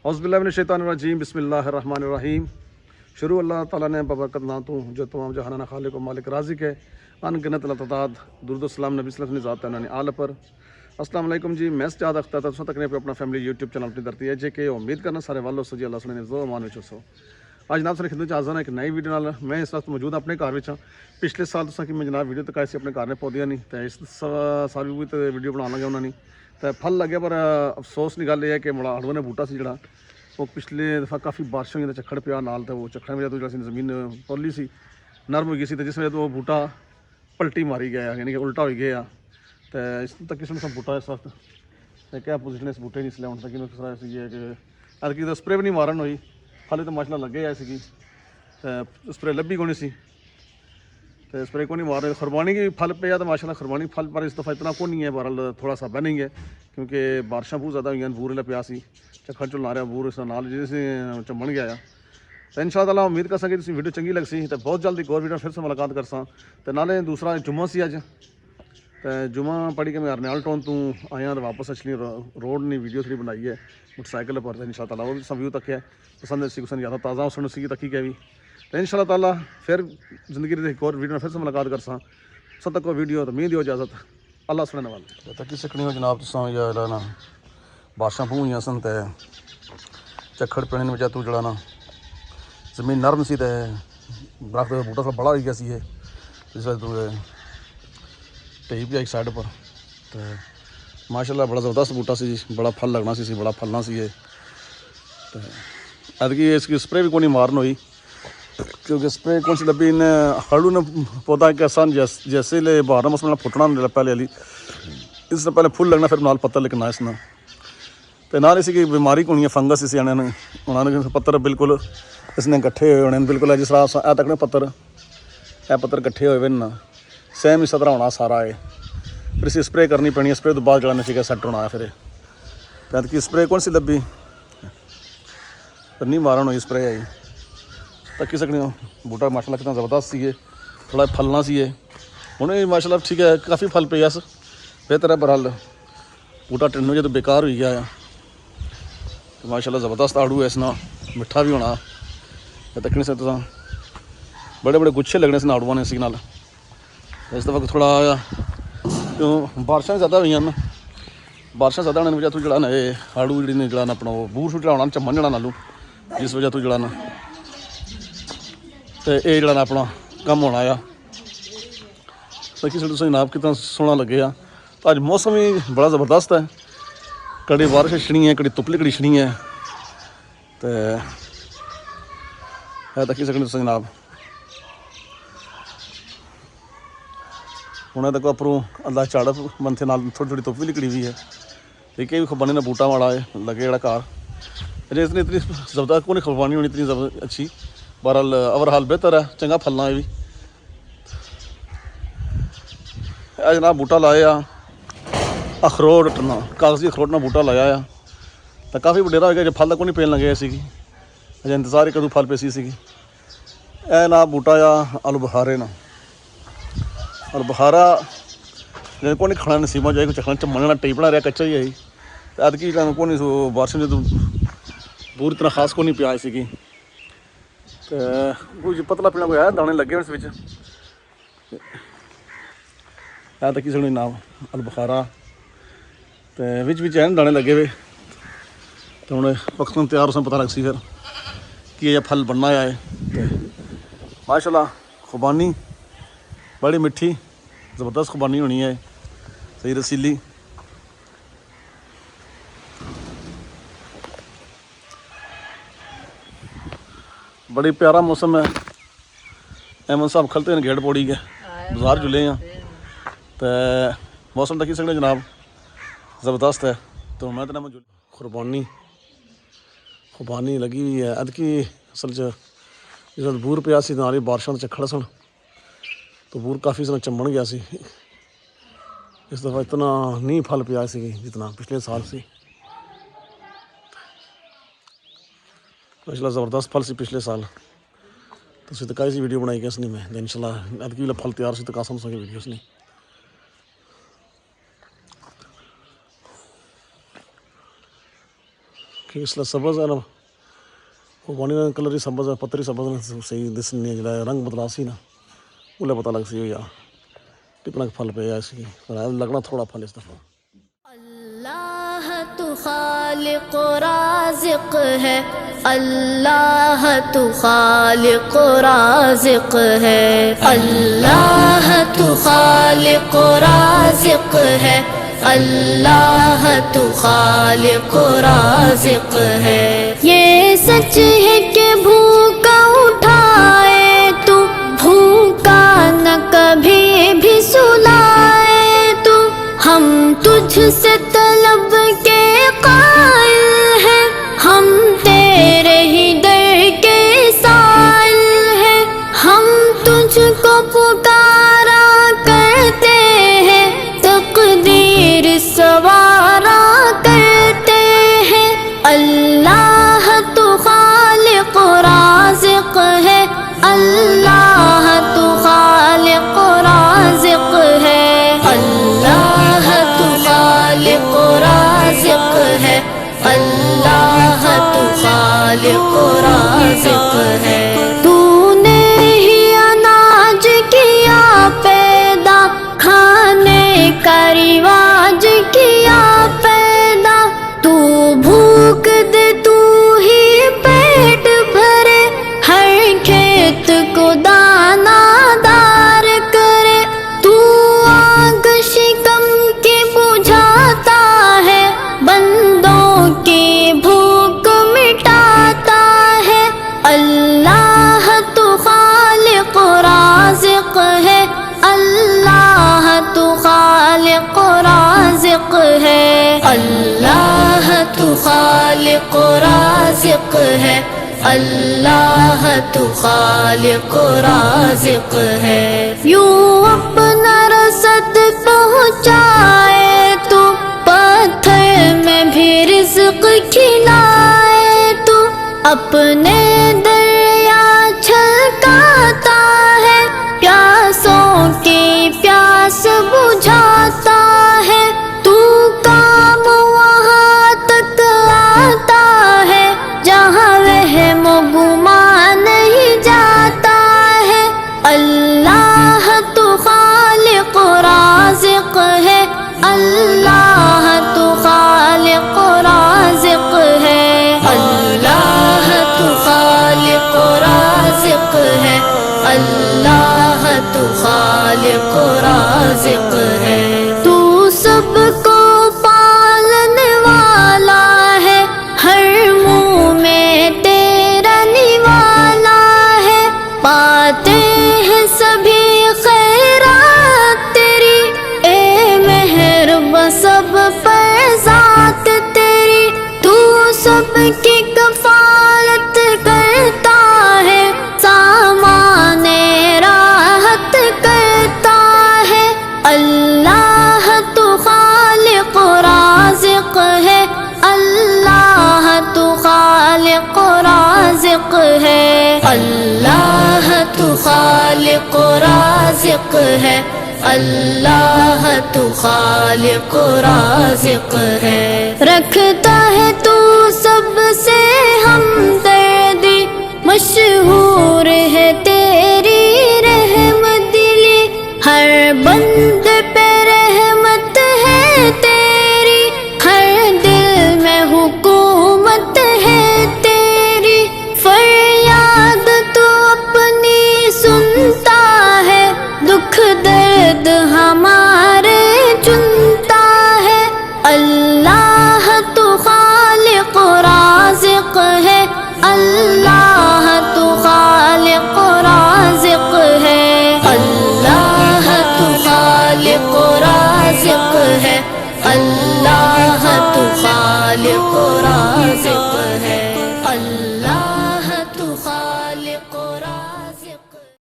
औज़ुबिल्लाहि बिस्मिल्लाहिर्रहमानिर्रहीम। शुरू अल्लाह ताला ने बबरकत ना तो जो तमाम जहाना खालिक व मालिक राज़िक है। अनगिनत लतादाद दुरूद-ओ-सलाम नबी सल्लल्लाहु अलैहि ज़ात नानी आल पर। अस्सलाम वालेकुम जी, मैं सजाद अख्तर तुसां तक ने पे अपना फैमिली यूट्यूब चैनल अपनी धरती है जे के उम्मीद करना सारे वालों सजी अल्लाह सुने जो मान विच सो। अज जनाब सारी खिदमत हाज़र एक नई वीडियो नाल। मैं इस वक्त मौजूद अपने घर में। पिछले साल तुसां कि मैं जनाब वीडियो तक आए अपने घर ने पौधियां नहीं तो इस साल भी तो वीडियो बना लगे उन्होंने तो फल लगे पर अफसोस की गल यह है कि मुड़ा आड़ूआ ने बूटा से जड़ा वो पिछले दफ़ा काफ़ी बारिश हुई झक्खड़ पिया नाल तो वो झक्खड़ में जो जमीन पौली सी नरम हो गई सी तो जिस वजह तो वो बूटा पलटी मारी गया यानी कि उल्टा हो गया तो इस तक किस्म का बूटा इस वक्त क्या पोजिशन इस बूटे नहीं इसलिए हूँ तक किस तरह है कि अदकी तो स्प्रे भी नहीं मारन हुई फल तो माशाल्लाह लगे आए सी तो स्प्रे लभी कोनी सी तो स्प्रे को नहीं मार रहे खरबानी की फल पे तो माशाल्लाह खरबानी फल पर इस दफ़ा इतना को नहीं है बहरहाल थोड़ा सा नहीं है क्योंकि बारिशा बहुत ज़्यादा हुई बूर पिया सी झक्खड़ चुला रहा बूर इस नाल जिसे चमन गया तो इंशाअल्लाह उम्मीद कर सके वीडियो चंगी लग सी तो बहुत जल्द एक और वीडियो फिर से मुलाकात कर सा तो नाले दूसरा जुम्मा सी अज तो जुम्मा पढ़ी के मैं अरनियाल टाउन तू आया तो वापस एक्चुअली रोड ने वीडियो थोड़ी बनाई है मोटरसाइकिल पर तो इंशाअल्लाह वो भी सब व्यू तक है पसंद सी कुछ ज़्यादा ताज़ा उसन सी तकी के भी तो इंशाअल्लाह ताला फिर ज़िंदगी की एक और वीडियो फिर से मुलाकात कर सा सब तक वीडियो तो मैं दियो इजाज़त अल्लाह सुनने वाले तकी सकनी हो जनाब तुसा ना बारिशां बहुत हुई सन तो झक्खड़ पैने में तू जड़ा ना जमीन नरम सी तो दरख्त बूटा सा बड़ा हो गया सी जिस वजह तू ढही पिया एक साइड पर तो माशाल्लाह बड़ा ज़बरदस्त बूटा सी बड़ा फल लगना सी बड़ा फलना सी तो अदकी इसकी स्प्रे भी कोई मारन हुई क्योंकि स्प्रे कौन सी लभी इन हड़ू ने पौधा के आसान जैसे ले बारह मौसम फुटना पहले वाली इससे पहले फुल लगना फिर नाल पत्तर लेकिन इसना तो नाल इसी की बीमारी को नहीं है फंगस इस आने उन्होंने पत्तर बिल्कुल इसने कट्ठे हुए होने बिल्कुल जिस तरह ए तक पत्तर ए पत्तर कट्ठे हुए ना सेम इस तरह होना सारा है फिर इसी स्प्रे करनी पैनी है स्प्रे तो बाद जलाने चाहिए सैट होना फिर तो कि स्प्रे कौन सी लभी फिर नहीं मारन हुई स्प्रे आई तकी सकनी हो बूटा माशाल्लाह कितना ज़बरदस्त सी थोड़ा फलना सी हूँ माशाल्लाह ठीक है काफ़ी फल पे अस बेहतर है बहरहाल बूटा टिन्न जो तो बेकार हो गया तो माशाल्लाह ज़बरदस्त आड़ू है इसना मिठा भी होना तकनी से तो बड़े बड़े गुच्छे लगने से आड़ूआ ने इसी नाल इस दफ़ा थोड़ा क्यों बारिशा ज़्यादा हुई ना बारिशा ज़्यादा होने वजह तू जड़ा ना आड़ू जी ने जड़ा ना अपना बूर शूट होना चमन जड़ा नालू जिस वजह तू जड़ा ना तो ये जड़ा ना अपना कम होना आ किसी जनाब कितना सोहना लगे तो अज मौसम ही बड़ा ज़बरदस्त है कड़ी बारिश छनी है कड़ी तुपली कड़ी छनी है तो तकी सकनी जनाब हूँ तक अपरों अल्लाह झाड़ मंथे नाल थोड़ी थोड़ी धुप भी निकली हुई है ठीक है खबानी ने बूटा वाला है लगे जरा घर अजय इसने इतनी जबरदस्त को नहीं खबानी होनी इतनी अच्छी बहरहाल ओवरहाल बेहतर है चंगा फलना है भी जनाब बूटा लाया अखरोट ना कागजी अखरोट ना बूटा लाया तो काफ़ी वडेरा हो गया जो फल को नहीं पेन लगे सी अजय इंतजार ही कदू फल पे सी ना बूटा आ आलू बुखारे ना और बुखारा जैसे को नहीं खाना नसीबा जाए कुछ चखना चमन टी बना रहा कच्चा ही आई तो अदकी को नहीं बारिश में तो पूरी तरह खास को नहीं पिया सी तो पतला पीना कोई है दाने लगे इस तकी सकनी नाम अल बुखारा तो बिच है दाने लगे हुए तो हूँ वक्तन तैयार उसमें पता लग सी फिर कि यह फल बनना है तो माशाल्लाह खुबानी बड़ी मिठी ज़बरदस्त खुबानी होनी है सही रसीली बड़ी प्यारा मौसम है एमन साहब खलते हैं गेट पौड़ी के बाजार जुले हैं तो मौसम तक सकते जनाब ज़बरदस्त है तो मैं तो ना खुरबानी खुबानी लगी हुई है अदकी असल जो बूर पिया सी नाल बारिशों झक्खड़ सन तो बूर काफ़ी समय चमन गया सी इस दफ़ा इतना नहीं फल पिया सी जितना पिछले साल से पिछला ज़बरदस्त फल सी पिछले साल तो तकाई सी वीडियो बनाई गई इसने मैं इंशाल्लाह अदकी वाला फल तैयार से तका समझ सके वीडियो इसने ਕਿ ਇਸ ਲਈ ਸਬਜ਼ ਹੈ ਨਾ ਉਹ ਪਾਣੀ ਦਾ ਕਲਰ ਹੀ ਸਬਜ਼ ਹੈ, ਪੱਤਰ ਹੀ ਸਬਜ਼ ਨੇ, ਸਹੀ ਦਿਸ ਨਹੀਂ ਜਿਹੜਾ ਰੰਗ ਬਦਲਾ ਸੀ ਨਾ ਉਹਲੇ ਪਤਾ ਲੱਗ ਸੀ ਯਾ कितना फल पे ऐसी लगना थोड़ा फल इस दफ़ा। अल्लाह तू खालिक राज़िक है, अल्लाह तू खालिक राज़िक है, अल्लाह तू खालिक राज़िक है, अल्लाह तू खालिक राज़िक है। ये सच है कि भूखा उठाए तू, भूखा न कभी भी सुलाए तू, हम तुझसे तलब के कायल हैं, हम तेरे ही दर के साइल हैं, हम तुझको पुकारा करते हैं, तकदीर सवारा करते हैं। अल्लाह तू खालिक राज़िक है, अल्लाह तू खालिक राज़िक है, अल्लाह तू खालिक राज़िक है, अल्लाह तू खालिक राज़िक है। तूने ही अनाज किया पैदा, खाने का रिवाज किया पैदा, तू भूख दे तू ही पेट भरे, हर खेत को दाना दार करे, तू आग शिकम की बुझाता है, बंदों की भूख मिटाता है। अल्लाह तू खालिक राज़िक है, अल्लाह तू खालिक राज़िक है, अल्लाह तू खालिक राज़िक है, अल्लाह तू खालिक राज़िक है। यूं अपना रसद पहुँचाए तू, पत्थर में भी रिज़्क़ खिलाए तू, अपने दरिया छलकाता है, प्यासों की प्यास बुझाता है, तू काम वहाँ तक आता है जहाँ वहम गुमान नहीं जाता है। अल्लाह तू खालिक राज़िक है, अल्लाह तू खालिक राज़िक है, अल्लाह तू खालिक राज़िक है, अल्लाह तू खालिक राज़िक है। तू सबको पालने वाला है, हर मुँह में तेरा निवाला है, पाते हैं सभी खैरात तेरी, ए मेहरबान सब पर ज़ात तेरी, तू सबकी कफ़ालत करता है, सामाने राहत करता है। अल्लाह तू खालिक राज़िक है, अल्लाह तू खालिक राज़िक है, अल्लाह तू खालिक राज़िक है, अल्लाह तू खालिक राज़िक है। रखता है तू सबसे हमदर्दी, मशहूर है तेरी रहमदिली, हर बंदे पे रहमत है तेरी, हर दिल में हुकूमत है तेरी, फरियाद तू अपनी सुनता है, दुख दर्द हमारे चुनता है। अल्लाह तू खालिक राज़िक है, अल्लाह तू खालिक राज़िक है, अल्लाह तू खालिक राज़िक है, अल्लाह